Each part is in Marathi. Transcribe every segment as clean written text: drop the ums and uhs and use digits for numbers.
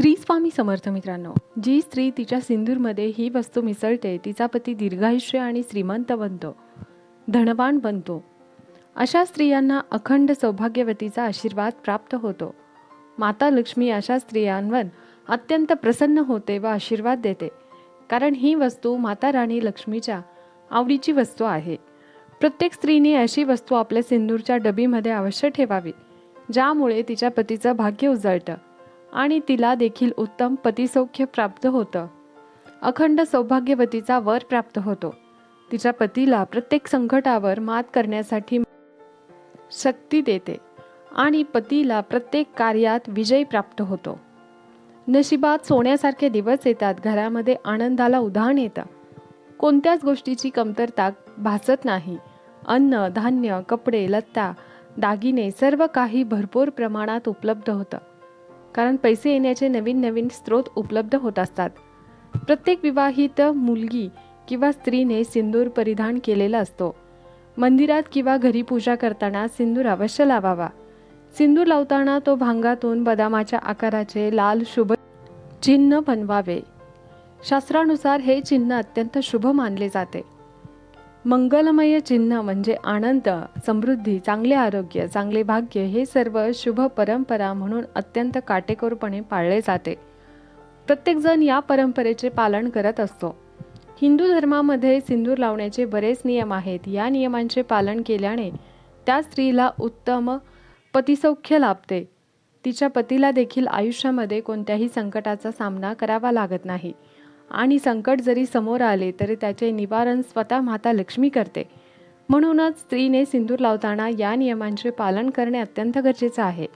श्री स्वामी समर्थ मित्रांनो, जी स्त्री तिच्या सिंदूरमध्ये ही वस्तू मिसळते तिचा पती दीर्घायुष्य आणि श्रीमंत बनतो, धनवान बनतो. अशा स्त्रियांना अखंड सौभाग्यवतीचा आशीर्वाद प्राप्त होतो. माता लक्ष्मी अशा स्त्रियांवर अत्यंत प्रसन्न होते व आशीर्वाद देते, कारण ही वस्तू माता राणी लक्ष्मीच्या आवडीची वस्तू आहे. प्रत्येक स्त्रीने अशी वस्तू आपल्या सिंदूरच्या डबीमध्ये अवश्य ठेवावी, ज्यामुळे तिच्या पतीचं भाग्य उजळतं आणि तिला देखील उत्तम पतिसौख्य प्राप्त होतं. अखंड सौभाग्यवतीचा वर प्राप्त होतो. तिच्या पतीला प्रत्येक संकटावर मात करण्यासाठी शक्ती देते आणि पतीला प्रत्येक कार्यात विजय प्राप्त होतो. नशिबात सोन्यासारखे दिवस येतात. घरामध्ये आनंदाला उधाण येतं. कोणत्याच गोष्टीची कमतरता भासत नाही. अन्न, धान्य, कपडे, लत्ता, दागिने सर्व काही भरपूर प्रमाणात उपलब्ध होतं, कारण पैसे येण्याचे नवीन नवीन स्रोत उपलब्ध होत असतात. प्रत्येक विवाहित मुलगी किंवा स्त्रीने सिंदूर परिधान केलेला असतो. मंदिरात किंवा घरी पूजा करताना सिंदूर अवश्य लावावा. सिंदूर लावताना तो भांगातून बदामाच्या आकाराचे लाल शुभ चिन्ह बनवावे. शास्त्रानुसार हे चिन्ह अत्यंत शुभ मानले जाते. मंगलमय चिन्ह म्हणजे आनंद, समृद्धी, चांगले आरोग्य, चांगले भाग्य हे सर्व शुभ परंपरा म्हणून अत्यंत काटेकोरपणे पाळले जाते. प्रत्येकजण या परंपरेचे पालन करत असतो. हिंदू धर्मामध्ये सिंदूर लावण्याचे बरेच नियम आहेत. या नियमांचे पालन केल्याने त्या स्त्रीला उत्तम पतिसौख्य लाभते. तिच्या पतीला देखील आयुष्यामध्ये कोणत्याही संकटाचा सामना करावा लागत नाही आणि संकट जरी समोर आले तरी त्याचे निवारण स्वतः माता लक्ष्मी करते. म्हणूनच स्त्रीने सिंदूर लावताना या नियमांचे पालन करणे अत्यंत गरजेचे आहे.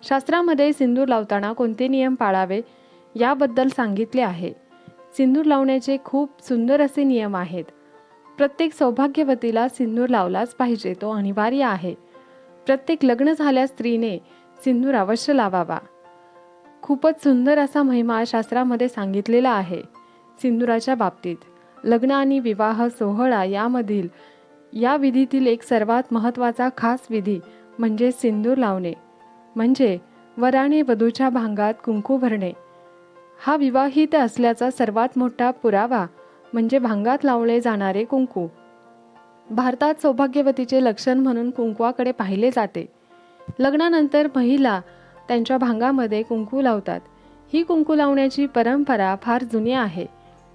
शास्त्रामध्ये सिंदूर लावताना कोणते नियम पाळावे याबद्दल सांगितले आहे. सिंदूर लावण्याचे खूप सुंदर असे नियम आहेत. प्रत्येक सौभाग्यवतीला सिंदूर लावलाच पाहिजे, तो अनिवार्य आहे. प्रत्येक लग्न झाल्या स्त्रीने सिंदूर अवश्य लावावा. खूपच सुंदर असा महिमा शास्त्रामध्ये सांगितलेला आहे. सिंदुराच्या बाबतीत लग्न आणि विवाह सोहळा यामधील या विधीतील एक सर्वात महत्त्वाचा खास विधी म्हणजे सिंदूर लावणे, म्हणजे वराने वधूच्या भांगात कुंकू भरणे. हा विवाहित असल्याचा सर्वात मोठा पुरावा म्हणजे भांगात लावले जाणारे कुंकू. भारतात सौभाग्यवतीचे लक्षण म्हणून कुंकवाकडे पाहिले जाते. लग्नानंतर महिला त्यांच्या भांगामध्ये कुंकू लावतात. ही कुंकू लावण्याची परंपरा फार जुनी आहे.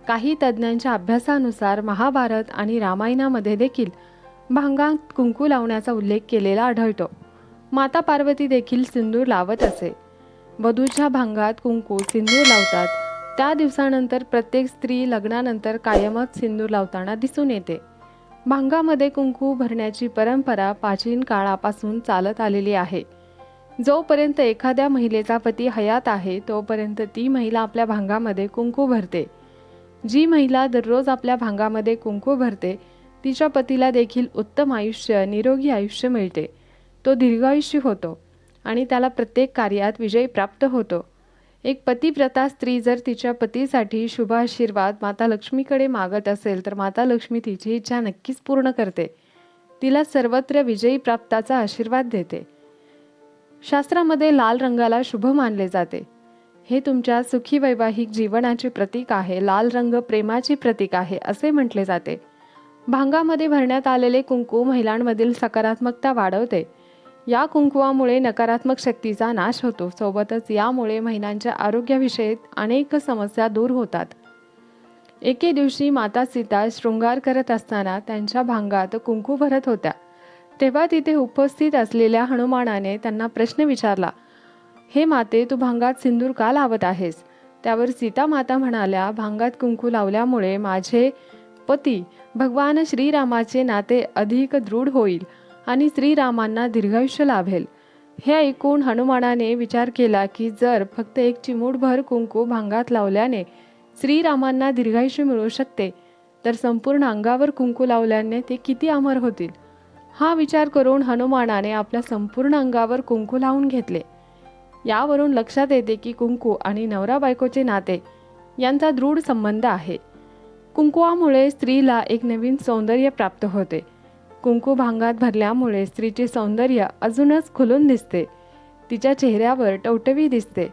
काही तज्ज्ञांच्या अभ्यासानुसार महाभारत आणि रामायणामध्ये देखील भांगात कुंकू लावण्याचा उल्लेख केलेला आढळतो. माता पार्वती देखील सिंदूर लावत असे. वधूच्या भांगात कुंकू सिंदूर लावतात. त्या दिवसानंतर प्रत्येक स्त्री लग्नानंतर कायमच सिंदूर लावताना दिसून येते. भांगामध्ये कुंकू भरण्याची परंपरा प्राचीन काळापासून चालत आलेली आहे. जोपर्यंत एखाद्या महिलेचा पती हयात आहे तोपर्यंत ती महिला आपल्या भांगामध्ये कुंकू भरते. जी महिला दररोज आपल्या भांगामध्ये कुंकू भरते तिच्या पतीला देखील उत्तम आयुष्य, निरोगी आयुष्य मिळते. तो दीर्घायुष्य होतो आणि त्याला प्रत्येक कार्यात विजय प्राप्त होतो. एक पतिव्रता स्त्री जर तिच्या पतीसाठी शुभ आशीर्वाद माता लक्ष्मीकडे मागत असेल तर माता लक्ष्मी तिची इच्छा नक्कीच पूर्ण करते. तिला सर्वत्र विजयी प्राप्ताचा आशीर्वाद देते. शास्त्रामध्ये लाल रंगाला शुभ मानले जाते. हे तुमच्या सुखी वैवाहिक जीवनाचे प्रतीक आहे. लाल रंग प्रेमाचे प्रतीक आहे असे म्हटले जाते. भांगामध्ये भरण्यात आलेले कुंकू महिलांमधील सकारात्मकता वाढवते. या कुंकवामुळे नकारात्मक शक्तीचा नाश होतो. सोबतच यामुळे महिलांच्या आरोग्याविषयी अनेक समस्या दूर होतात. एके दिवशी माता सीता शृंगार करत असताना त्यांच्या भांगात कुंकू भरत होत्या. तेव्हा तिथे उपस्थित असलेल्या हनुमानाने त्यांना प्रश्न विचारला, हे माते, तू भांगात सिंदूर का लावत आहेस? त्यावर सीता माता म्हणाल्या, भांगात कुंकू लावल्यामुळे माझे पती भगवान श्रीरामाचे नाते अधिक दृढ होईल आणि श्रीरामांना दीर्घायुष्य लाभेल. हे ऐकून हनुमानाने विचार केला की जर फक्त एक चिमूटभर कुंकू भांगात लावल्याने श्रीरामांना दीर्घायुष्य मिळू शकते, तर संपूर्ण अंगावर कुंकू लावल्याने ते किती अमर होतील. हा विचार करून हनुमानाने आपल्या संपूर्ण अंगावर कुंकू लावून घेतले. यावरून लक्षात येते की कुंकू आणि नवरा बायकोचे नाते यांचा दृढ संबंध आहे. कुंकवामुळे स्त्रीला एक नवीन सौंदर्य प्राप्त होते. कुंकू भांगात भरल्यामुळे स्त्रीचे सौंदर्य अजूनच खुलून दिसते. तिच्या चेहऱ्यावर टवटवी दिसते.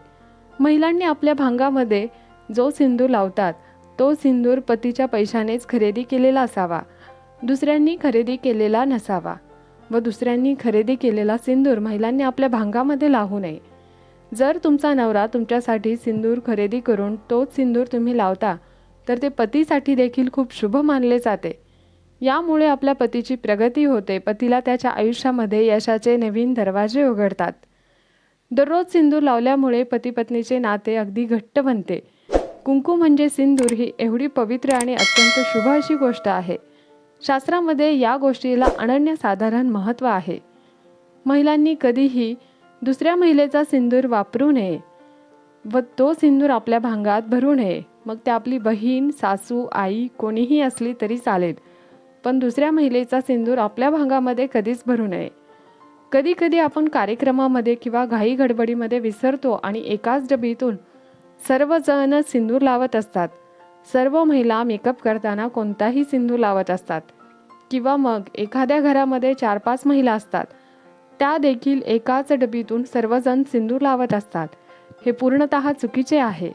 महिलांनी आपल्या भांगामध्ये जो सिंदूर लावतात तो सिंदूर पतीच्या पैशानेच खरेदी केलेला असावा, दुसऱ्यांनी खरेदी केलेला नसावा व दुसऱ्यांनी खरेदी केलेला सिंदूर महिलांनी आपल्या भांगामध्ये लावू नये. जर तुमचा नवरा तुमच्यासाठी सिंदूर खरेदी करून तोच सिंदूर तुम्ही लावता तर ते पतीसाठी देखील खूप शुभ मानले जाते. यामुळे आपल्या पतीची प्रगती होते, पतीला त्याच्या आयुष्यामध्ये यशाचे नवीन दरवाजे उघडतात. दररोज सिंदूर लावल्यामुळे पती पत्नीचे नाते अगदी घट्ट बनते. कुंकू म्हणजे सिंदूर ही एवढी पवित्र आणि अत्यंत शुभ अशी गोष्ट आहे. शास्त्रामध्ये या गोष्टीला अनन्यसाधारण महत्त्व आहे. महिलांनी कधीही दुसऱ्या महिलेचा सिंदूर वापरू नये व तो सिंदूर आपल्या भांगात भरू नये. मग ते आपली बहीण, सासू, आई कोणीही असली तरी चालेल, पण दुसऱ्या महिलेचा सिंदूर आपल्या भांगामध्ये कधीच भरू नये. कधी कधी आपण कार्यक्रमामध्ये किंवा घाई गडबडीमध्ये विसरतो आणि एकाच डबीतून सर्वजण सिंदूर लावत असतात. सर्व महिला मेकअप करताना कोणताही सिंदूर लावत असतात किंवा मग एखाद्या घरामध्ये 4-5 महिला असतात, त्या देखील एकाच डबीतून सर्वजण सिंदूर लावत असतात. हे पूर्णतः चुकीचे आहे.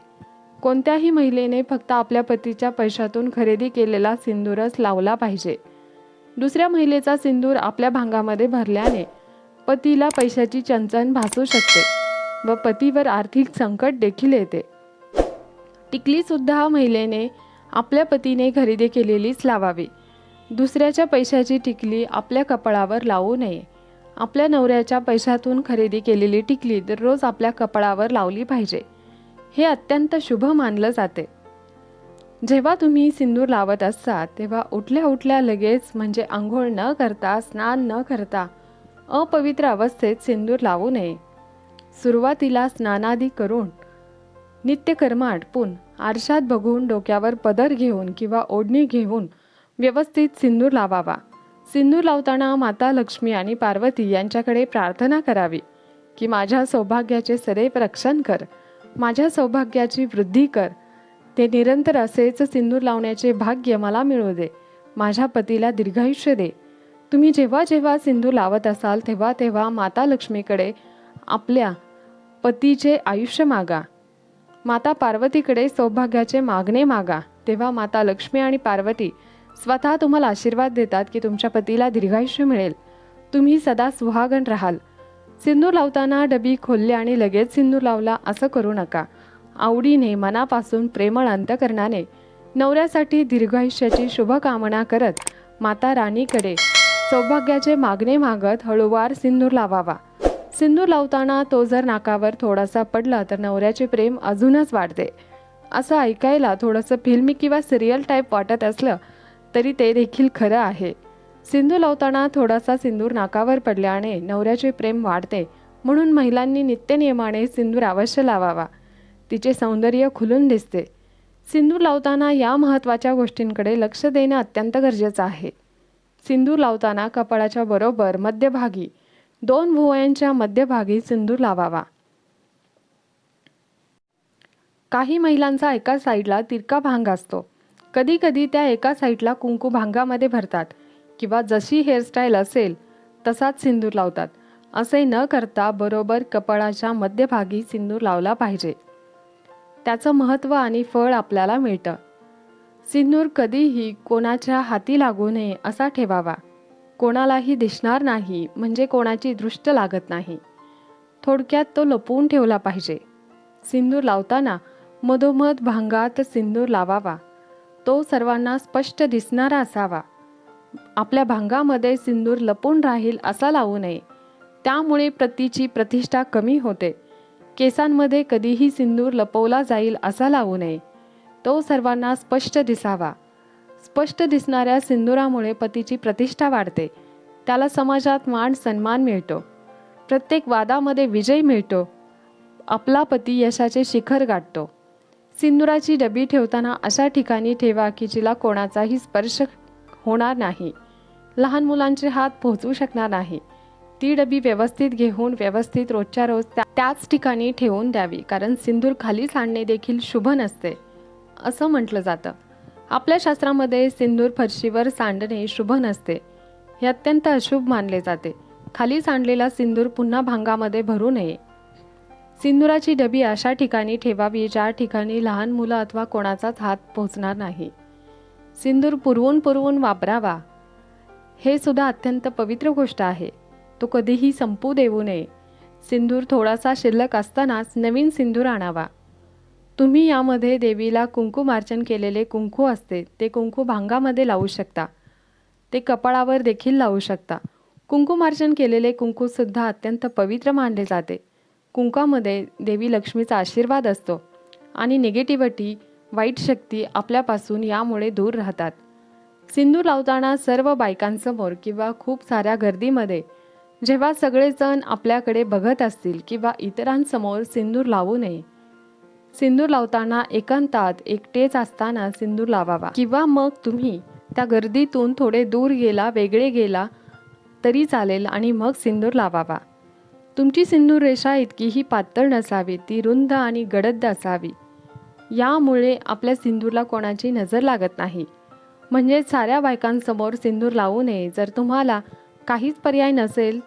कोणत्याही महिलेने फक्त आपल्या पतीच्या पैशातून खरेदी केलेला सिंदूरच लावला पाहिजे. दुसऱ्या महिलेचा सिंदूर आपल्या भांगामध्ये भरल्याने पतीला पैशाची चणचण भासू शकते व पतीवर आर्थिक संकट देखील येते. टिकलीसुद्धा महिलेने आपल्या पतीने खरेदी केलेलीच लावावी. दुसऱ्याच्या पैशाची टिकली आपल्या कपाळावर लावू नये. आपल्या नवऱ्याच्या पैशातून खरेदी केलेली टिकली दररोज आपल्या कपाळावर लावली पाहिजे. हे अत्यंत शुभ मानलं जाते. जेव्हा तुम्ही सिंदूर लावत असता तेव्हा उठल्या उठल्या लगेच म्हणजे आंघोळ न करता, स्नान न करता अपवित्र अवस्थेत सिंदूर लावू नये. सुरुवातीला स्नानादी करून नित्यकर्म आटपून आरशात बघून डोक्यावर पदर घेऊन किंवा ओढणी घेऊन व्यवस्थित सिंदूर लावावा. सिंदूर लावताना माता लक्ष्मी आणि पार्वती यांच्याकडे प्रार्थना करावी की माझ्या सौभाग्याचे सदैव रक्षण कर, माझ्या सौभाग्याची वृद्धी कर, ते निरंतर असेच सिंदूर लावण्याचे भाग्य मला मिळू दे, माझ्या पतीला दीर्घायुष्य दे. तुम्ही जेव्हा जेव्हा सिंदूर लावत असाल तेव्हा तेव्हा माता लक्ष्मीकडे आपल्या पतीचे आयुष्य मागा, माता पार्वतीकडे सौभाग्याचे मागणे मागा. तेव्हा माता लक्ष्मी आणि पार्वती स्वतः तुम्हाला आशीर्वाद देतात की तुमच्या पतीला दीर्घायुष्य मिळेल, तुम्ही सदा सुहागण राहाल. सिंदूर लावताना डबी खोलली आणि लगेच सिंदूर लावला असं करू नका. आवडीने, मनापासून, प्रेमळ अंतकरणाने नवऱ्यासाठी दीर्घायुष्याची शुभकामना करत माता राणीकडे सौभाग्याचे मागणे मागत हळूवार सिंदूर लावावा. सिंदूर लावताना तो जर नाकावर थोडासा पडला तर नवऱ्याचे प्रेम अजूनच वाढते. असं ऐकायला थोडंसं फिल्मी किंवा सिरियल टाईप वाटत असलं तरी ते देखील खरं आहे. सिंदूर लावताना थोडासा सिंदूर नाकावर पडल्याने नवऱ्याचे प्रेम वाढते, म्हणून महिलांनी नित्यनियमाने सिंदूर अवश्य लावावा. तिचे सौंदर्य खुलून दिसते. सिंदूर लावताना या महत्त्वाच्या गोष्टींकडे लक्ष देणं अत्यंत गरजेचं आहे. सिंदूर लावताना कपाळाच्या बरोबर मध्यभागी 2 भुवयांच्या मध्यभागी सिंदूर लावावा. काही महिलांचा एका साईडला तिरका भांग असतो. कधी कधी त्या एका साईडला कुंकू भांगामध्ये भरतात किंवा जशी हेअरस्टाईल असेल तसाच सिंदूर लावतात. असे न करता बरोबर कपाळाच्या मध्यभागी सिंदूर लावला पाहिजे. त्याचं महत्त्व आणि फळ आपल्याला मिळतं. सिंदूर कधीही कोणाच्या हाती लागू नये असा ठेवावा. कोणालाही दिसणार नाही म्हणजे कोणाची दृष्ट लागत नाही. थोडक्यात तो लपवून ठेवला पाहिजे. सिंदूर लावताना मधोमध भांगात सिंदूर लावावा. तो सर्वांना स्पष्ट दिसणारा असावा. आपल्या भांगामध्ये सिंदूर लपून राहील असा लावू नये, त्यामुळे पतीची प्रतिष्ठा कमी होते. केसांमध्ये कधीही सिंदूर लपवला जाईल असा लावू नये. तो सर्वांना स्पष्ट दिसावा. स्पष्ट दिसणाऱ्या सिंदुरामुळे पतीची प्रतिष्ठा वाढते. त्याला समाजात मान सन्मान मिळतो. प्रत्येक वादामध्ये विजय मिळतो. आपला पती यशाचे शिखर गाठतो. सिंदुराची डबी ठेवताना अशा ठिकाणी ठेवा की जिला कोणाचाही स्पर्श होणार नाही, लहान मुलांचे हात पोहोचू शकणार नाही. ती डबी व्यवस्थित घेऊन व्यवस्थित रोजच्या रोज त्याच ठिकाणी ठेवून द्यावी, कारण सिंदूर खाली सांडणे देखील शुभ नसते असं म्हटलं जातं. आपल्या शास्त्रामध्ये सिंदूर फरशीवर सांडणे शुभ नसते, हे अत्यंत अशुभ मानले जाते. खाली सांडलेला सिंदूर पुन्हा भांगामध्ये भरू नये. सिंदुराची डबी अशा ठिकाणी ठेवावी ज्या ठिकाणी लहान मुलं अथवा कोणाचाच हात पोहोचणार नाही. सिंदूर पुरवून पुरवून वापरावा. हे सुद्धा अत्यंत पवित्र गोष्ट आहे. तो कधीही संपू देऊ नये. सिंदूर थोडासा शिल्लक असतानाच नवीन सिंदूर आणावा. तुम्ही यामध्ये देवीला कुंकुमार्चन केलेले कुंकू असते ते कुंकू भांगामध्ये लावू शकता. ते कपाळावर देखील लावू शकता. कुंकुमार्चन केलेले कुंकूसुद्धा अत्यंत पवित्र मानले जाते. कुंकामध्ये देवी लक्ष्मीचा आशीर्वाद असतो आणि निगेटिव्हिटी, वाईट शक्ती आपल्यापासून यामुळे दूर राहतात. सिंदूर लावताना सर्व बायकांसमोर किंवा खूप साऱ्या गर्दीमध्ये जेव्हा सगळेजण आपल्याकडे बघत असतील किंवा इतरांसमोर सिंदूर लावू नये. सिंदूर लावताना एकांतात एकटेच असताना सिंदूर लावावा किंवा मग तुम्ही त्या गर्दीतून थोडे दूर गेला, वेगळे गेला तरी चालेल आणि मग सिंदूर लावावा. तुमची सिंदूर रेषा इतकीही पातळ नसावी, ती रुंद आणि गडद असावी. यामुळे आपल्या सिंदूरला कोणाची नजर लागत नाही. म्हणजे साऱ्या बायकांसमोर सिंदूर लावू नये. जर तुम्हाला काहीच पर्याय नसेल,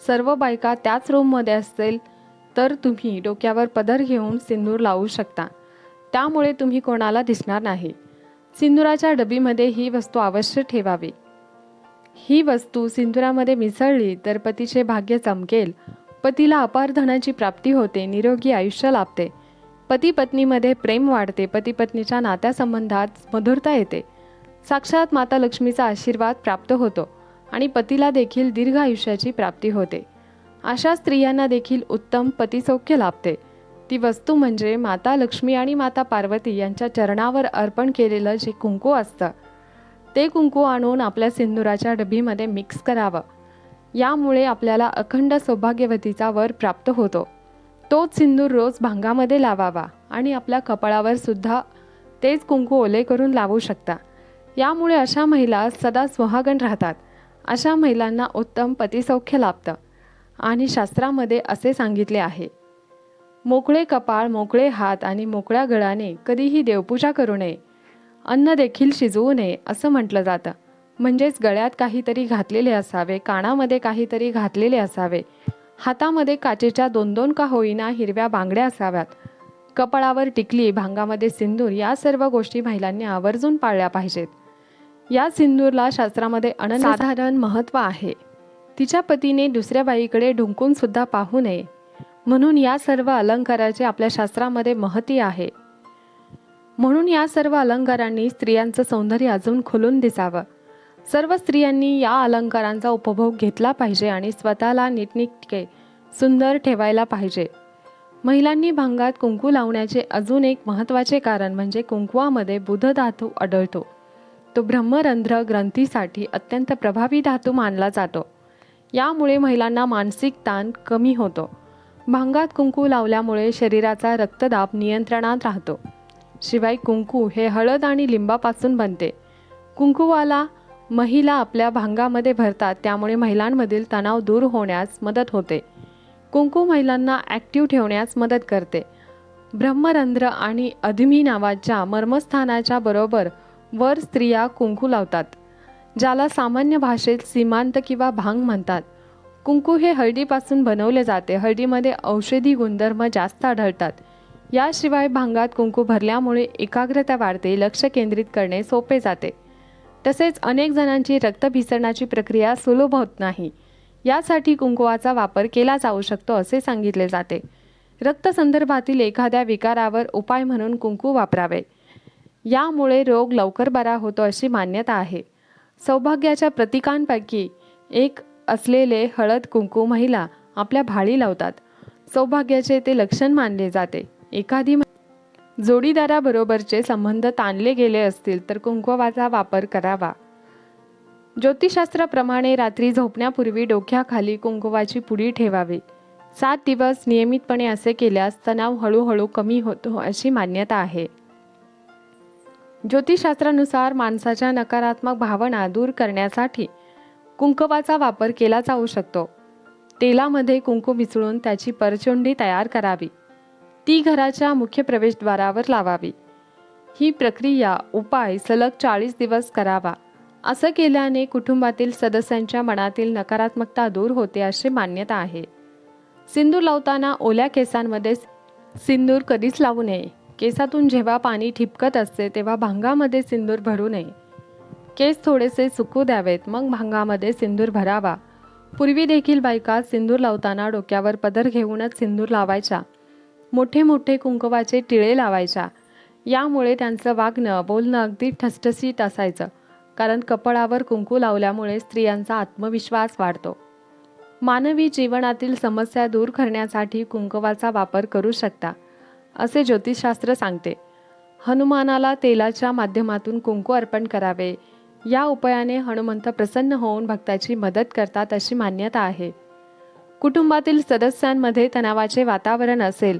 सर्व बायका त्याच रूममध्ये असतील, तर तुम्ही डोक्यावर पदर घेऊन सिंदूर लावू शकता. त्यामुळे तुम्ही कोणाला दिसणार नाही. सिंदुराच्या डबीमध्ये ही वस्तू अवश्य ठेवावी. ही वस्तू सिंदुरामध्ये मिसळली तर पतीचे भाग्य चमकेल. पतीला अपार धनाची प्राप्ती होते, निरोगी आयुष्य लाभते. पती पत्नीमध्ये प्रेम वाढते. पती पत्नीच्या नात्यासंबंधात मधुरता येते. साक्षात माता लक्ष्मीचा आशीर्वाद प्राप्त होतो आणि पतीला देखील दीर्घ आयुष्याची प्राप्ती होते. अशा स्त्रियांना देखील उत्तम पतिसौख्य लाभते. ती वस्तू म्हणजे माता लक्ष्मी आणि माता पार्वती यांच्या चरणावर अर्पण केलेलं जे कुंकू असतं ते कुंकू आणून आपल्या सिंदुराच्या डबीमध्ये मिक्स करावं. यामुळे आपल्याला अखंड सौभाग्यवतीचा वर प्राप्त होतो. तोच सिंदूर रोज भांगामध्ये लावावा आणि आपल्या कपाळावर सुद्धा तेच कुंकू ओले करून लावू शकता. यामुळे अशा महिला सदा सुहागण राहतात. अशा महिलांना उत्तम पतिसौख्य लाभतं आणि शास्त्रामध्ये असे सांगितले आहे, मोकळे कपाळ, मोकळे हात आणि मोकळ्या गळाने कधीही देवपूजा करू नये. अन्न देखील शिजवू नये असं म्हटलं जातं. म्हणजेच गळ्यात काहीतरी घातलेले असावे, कानामध्ये काहीतरी घातलेले असावे, हातामध्ये काचेच्या 2-2 का होईना हिरव्या बांगड्या असाव्यात, कपाळावर टिकली, भांगामध्ये सिंदूर, या सर्व गोष्टी महिलांनी आवर्जून पाळल्या पाहिजेत. या सिंदूरला शास्त्रामध्ये अनन्यसाधारण महत्त्व आहे. तिच्या पतीने दुसऱ्या बाईकडे ढुंकून सुद्धा पाहू नये, म्हणून या सर्व अलंकाराचे आपल्या शास्त्रामध्ये महती आहे. म्हणून या सर्व अलंकारांनी स्त्रियांचं सौंदर्य अजून खुलून दिसावं. सर्व स्त्रियांनी या अलंकारांचा उपभोग घेतला पाहिजे आणि स्वतःला नीटनेटके सुंदर ठेवायला पाहिजे. महिलांनी भांगात कुंकू लावण्याचे अजून एक महत्त्वाचे कारण म्हणजे कुंकवामध्ये बुध धातू आढळतो. तो ब्रह्मरंध्र ग्रंथीसाठी अत्यंत प्रभावी धातू मानला जातो. यामुळे महिलांना मानसिक ताण कमी होतो. भांगात कुंकू लावल्यामुळे शरीराचा रक्तदाब नियंत्रणात राहतो. शिवाय कुंकू हे हळद आणि लिंबापासून बनते. कुंकूवाला महिला आपल्या भांगामध्ये भरतात, त्यामुळे महिलांमधील तणाव दूर होण्यास मदत होते. कुंकू महिलांना ॲक्टिव्ह ठेवण्यास मदत करते. ब्रह्मरंध्र आणि अधमी नावाच्या मर्मस्थानाच्या बरोबर वर स्त्रिया कुंकू लावतात, ज्याला सामान्य भाषेत सीमांत किंवा भांग म्हणतात. कुंकू हे हळदीपासून बनवले जाते. हळदीमध्ये औषधी गुणधर्म जास्त आढळतात. याशिवाय भांगात कुंकू भरल्यामुळे एकाग्रता वाढते, लक्ष केंद्रित करणे सोपे जाते. तसेच अनेक जणांची रक्तभिसरणाची प्रक्रिया सुलभ होत नाही. यासाठी कुंकवाचा वापर केला जाऊ शकतो असे सांगितले जाते. रक्तसंदर्भातील एखाद्या विकारावर उपाय म्हणून कुंकू वापरावे. यामुळे रोग लवकर बरा होतो अशी मान्यता आहे. सौभाग्याच्या प्रतीकांपैकी एक असलेले हळद कुंकू महिला आपल्या भाळी लावतात. सौभाग्याचे ते लक्षण मानले जाते. एखादी जोडीदाराबरोबरचे संबंध ताणले गेले असतील तर कुंकवाचा वापर करावा. ज्योतिषशास्त्राप्रमाणे रात्री झोपण्यापूर्वी डोक्याखाली कुंकवाची पुडी ठेवावी. 7 दिवस नियमितपणे असे केल्यास तणाव हळूहळू कमी होतो अशी मान्यता आहे. ज्योतिषशास्त्रानुसार माणसाच्या नकारात्मक भावना दूर करण्यासाठी कुंकवाचा वापर केला जाऊ शकतो. तेलामध्ये कुंकू मिसळून त्याची परचुंडी तयार करावी. ती घराच्या मुख्य प्रवेशद्वारावर लावावी. ही प्रक्रिया उपाय सलग 40 दिवस करावा. असं केल्याने कुटुंबातील सदस्यांच्या मनातील नकारात्मकता दूर होते अशी मान्यता आहे. सिंदूर लावताना ओल्या केसांमध्ये सिंदूर कधीच लावू नये. केसातून जेव्हा पाणी ठिपकत असते तेव्हा भांगामध्ये सिंदूर भरू नये. केस थोडेसे सुकू द्यावेत, मग भांगामध्ये सिंदूर भरावा. पूर्वी देखील बायका सिंदूर लावताना डोक्यावर पदर घेऊनच सिंदूर लावायच्या. मोठे मोठे कुंकवाचे टिळे लावायच्या. यामुळे त्यांचं वागणं बोलणं अगदी ठसठसीत असायचं. कारण कपाळावर कुंकू लावल्यामुळे स्त्रियांचा आत्मविश्वास वाढतो. मानवी जीवनातील समस्या दूर करण्यासाठी कुंकवाचा वापर करू शकता, असे ज्योतिषशास्त्र सांगते. हनुमानाला तेलाच्या माध्यमातून कुंकू अर्पण करावे. या उपायाने हनुमंत प्रसन्न होऊन भक्ताची मदत करतात अशी मान्यता आहे. कुटुंबातील सदस्यांमध्ये तणावाचे वातावरण असेल,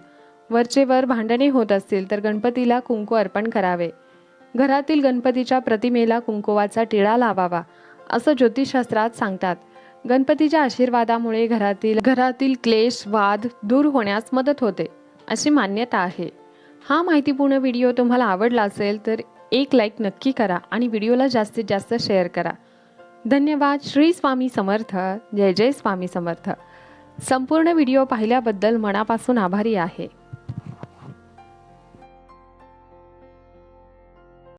वरचेवर भांडणे होत असतील तर गणपतीला कुंकू अर्पण करावे. घरातील गणपतीच्या प्रतिमेला कुंकवाचा टिळा लावावा, असं ज्योतिषशास्त्रात सांगतात. गणपतीच्या आशीर्वादामुळे घरातील क्लेश वाद दूर होण्यास मदत होते, अशी मान्यता आहे. हा माहितीपूर्ण व्हिडिओ तुम्हाला आवडला असेल तर एक लाईक नक्की करा आणि व्हिडिओला जास्तीत जास्त शेअर करा. धन्यवाद. श्री स्वामी समर्थ. जय जय स्वामी समर्थ. संपूर्ण व्हिडिओ पाहिल्याबद्दल मनापासून आभारी आहे.